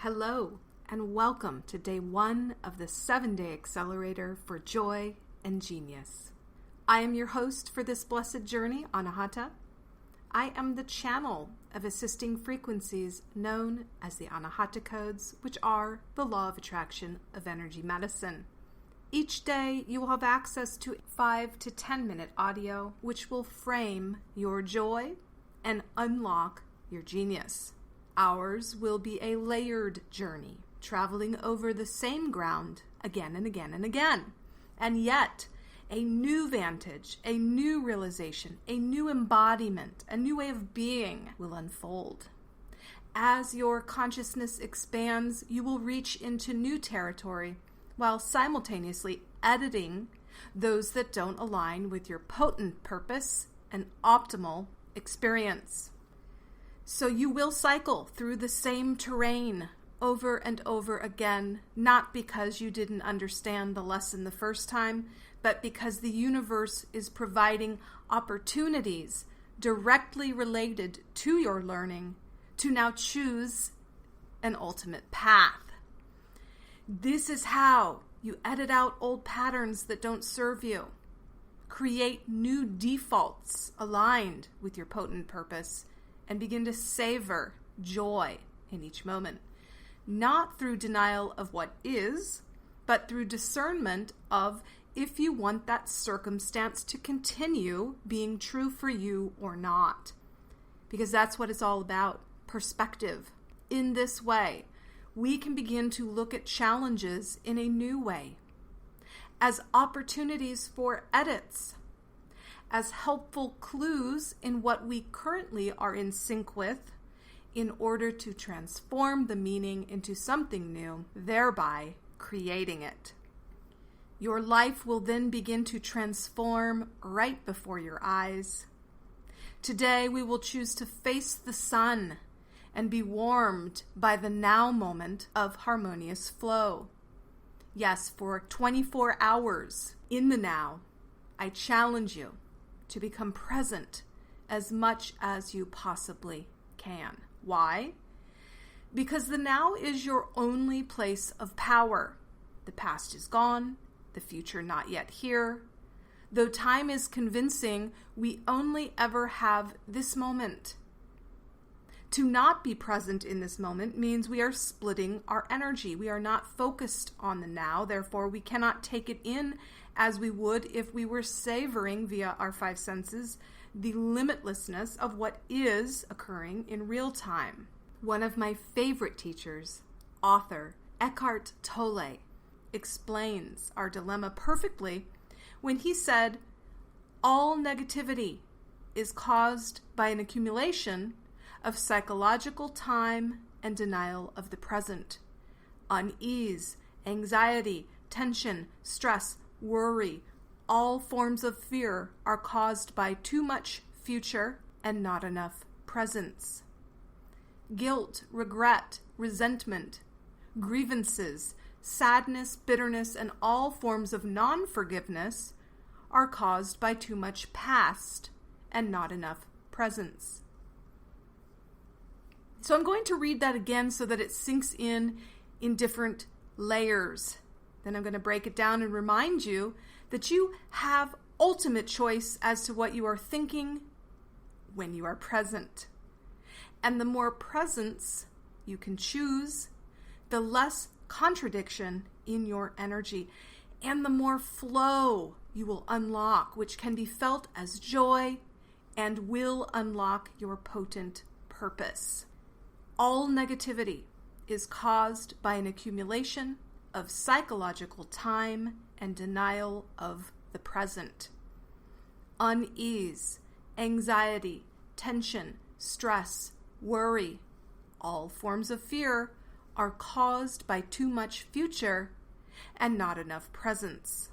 Hello, and welcome to day 1 of the 7-day Accelerator for Joy and Genius. I am your host for this blessed journey, Anahata. I am the channel of assisting frequencies known as the Anahata codes, which are the law of attraction of energy medicine. Each day, you will have access to 5 to 10 minute audio, which will frame your joy and unlock your genius. Ours will be a layered journey, traveling over the same ground again and again and again. And yet, a new vantage, a new realization, a new embodiment, a new way of being will unfold. As your consciousness expands, you will reach into new territory while simultaneously editing those that don't align with your potent purpose and optimal experience. So you will cycle through the same terrain over and over again, not because you didn't understand the lesson the first time, but because the universe is providing opportunities directly related to your learning to now choose an ultimate path. This is how you edit out old patterns that don't serve you, create new defaults aligned with your potent purpose, and begin to savor joy in each moment. Not through denial of what is, but through discernment of if you want that circumstance to continue being true for you or not. Because that's what it's all about, perspective. In this way, we can begin to look at challenges in a new way, as opportunities for edits, as helpful clues in what we currently are in sync with in order to transform the meaning into something new, thereby creating it. Your life will then begin to transform right before your eyes. Today we will choose to face the sun and be warmed by the now moment of harmonious flow. Yes, for 24 hours in the now, I challenge you to become present as much as you possibly can. Why? Because the now is your only place of power. The past is gone, the future not yet here. Though time is convincing, we only ever have this moment. To not be present in this moment means we are splitting our energy. We are not focused on the now, therefore we cannot take it in as we would if we were savoring via our 5 senses the limitlessness of what is occurring in real time. One of my favorite teachers, author Eckhart Tolle, explains our dilemma perfectly when he said, all negativity is caused by an accumulation of psychological time and denial of the present. Unease, anxiety, tension, stress, worry, all forms of fear are caused by too much future and not enough presence. Guilt, regret, resentment, grievances, sadness, bitterness, and all forms of non-forgiveness are caused by too much past and not enough presence. So I'm going to read that again so that it sinks in different layers. Then I'm going to break it down and remind you that you have ultimate choice as to what you are thinking when you are present. And the more presence you can choose, the less contradiction in your energy, and the more flow you will unlock, which can be felt as joy and will unlock your potent purpose. All negativity is caused by an accumulation of psychological time and denial of the present. Unease, anxiety, tension, stress, worry, all forms of fear are caused by too much future and not enough presence.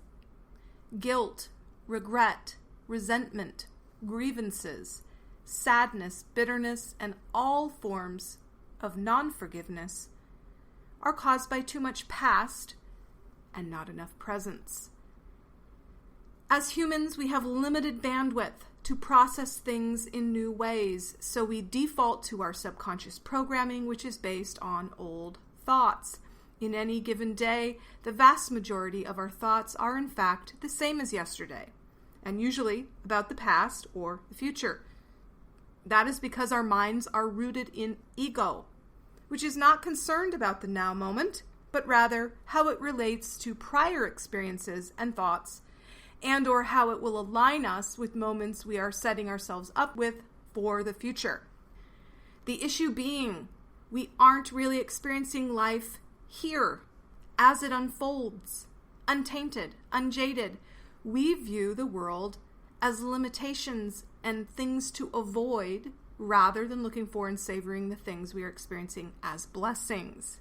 Guilt, regret, resentment, grievances, sadness, bitterness, and all forms of non-forgiveness are caused by too much past and not enough presence. As humans, we have limited bandwidth to process things in new ways, so we default to our subconscious programming, which is based on old thoughts. In any given day, the vast majority of our thoughts are in fact the same as yesterday, and usually about the past or the future. That is because our minds are rooted in ego, which is not concerned about the now moment, but rather how it relates to prior experiences and thoughts, and or how it will align us with moments we are setting ourselves up with for the future. The issue being, we aren't really experiencing life here as it unfolds, untainted, unjaded. We view the world as limitations and things to avoid rather than looking for and savoring the things we are experiencing as blessings.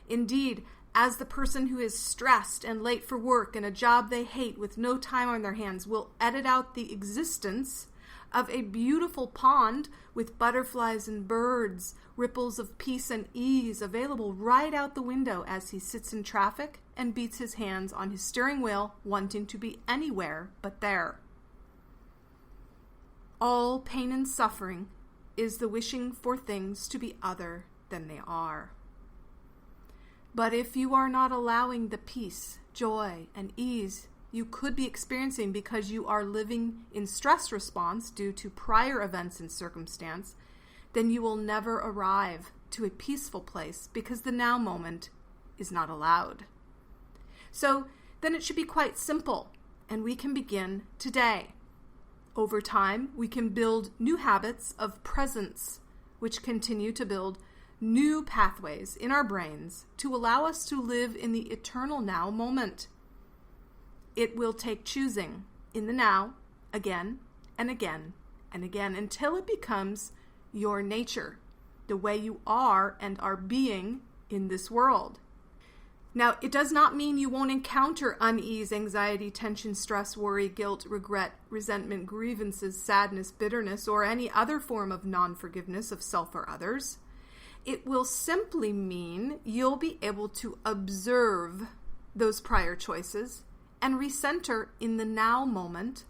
Indeed, as the person who is stressed and late for work in a job they hate with no time on their hands will edit out the existence of a beautiful pond with butterflies and birds, ripples of peace and ease available right out the window as he sits in traffic and beats his hands on his steering wheel, wanting to be anywhere but there. All pain and suffering is the wishing for things to be other than they are. But if you are not allowing the peace, joy, and ease you could be experiencing because you are living in stress response due to prior events and circumstance, then you will never arrive to a peaceful place because the now moment is not allowed. So then it should be quite simple, and we can begin today. Over time, we can build new habits of presence, which continue to build new pathways in our brains to allow us to live in the eternal now moment. It will take choosing in the now again and again and again until it becomes your nature, the way you are and are being in this world. Now, it does not mean you won't encounter unease, anxiety, tension, stress, worry, guilt, regret, resentment, grievances, sadness, bitterness, or any other form of non-forgiveness of self or others. It will simply mean you'll be able to observe those prior choices and recenter in the now moment,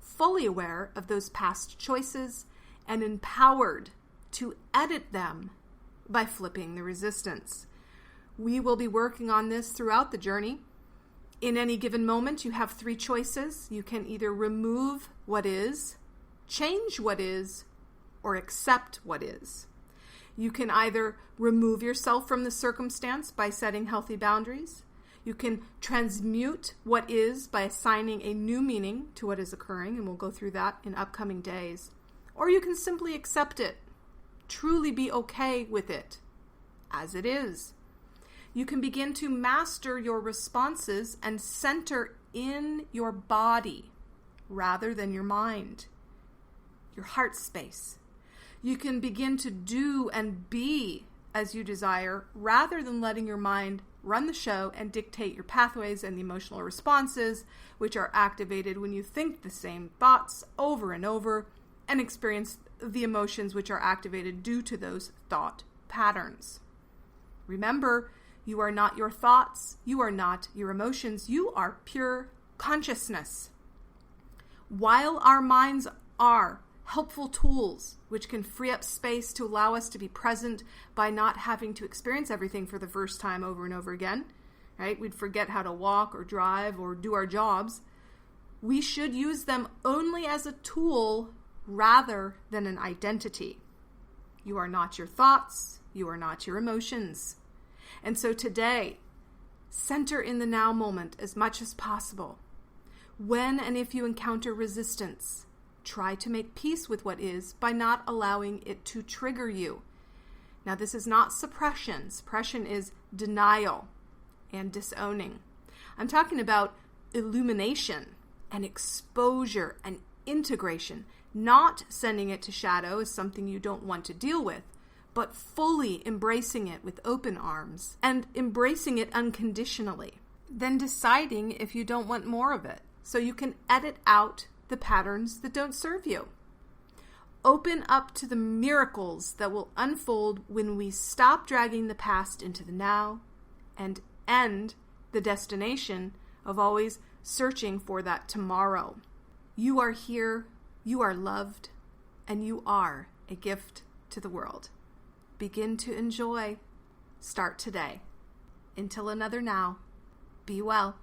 fully aware of those past choices and empowered to edit them by flipping the resistance. We will be working on this throughout the journey. In any given moment, you have 3 choices. You can either remove what is, change what is, or accept what is. You can either remove yourself from the circumstance by setting healthy boundaries. You can transmute what is by assigning a new meaning to what is occurring, and we'll go through that in upcoming days. Or you can simply accept it, truly be okay with it as it is. You can begin to master your responses and center in your body rather than your mind, your heart space. You can begin to do and be as you desire rather than letting your mind run the show and dictate your pathways and the emotional responses, which are activated when you think the same thoughts over and over and experience the emotions which are activated due to those thought patterns. Remember, you are not your thoughts. You are not your emotions. You are pure consciousness. While our minds are helpful tools which can free up space to allow us to be present by not having to experience everything for the first time over and over again, right? We'd forget how to walk or drive or do our jobs. We should use them only as a tool rather than an identity. You are not your thoughts. You are not your emotions. And so today, center in the now moment as much as possible. When and if you encounter resistance, try to make peace with what is by not allowing it to trigger you. Now, this is not suppression. Suppression is denial and disowning. I'm talking about illumination and exposure and integration, not sending it to shadow as something you don't want to deal with, but fully embracing it with open arms and embracing it unconditionally, then deciding if you don't want more of it so you can edit out the patterns that don't serve you. Open up to the miracles that will unfold when we stop dragging the past into the now and end the destination of always searching for that tomorrow. You are here, you are loved, and you are a gift to the world. Begin to enjoy. Start today. Until another now, be well.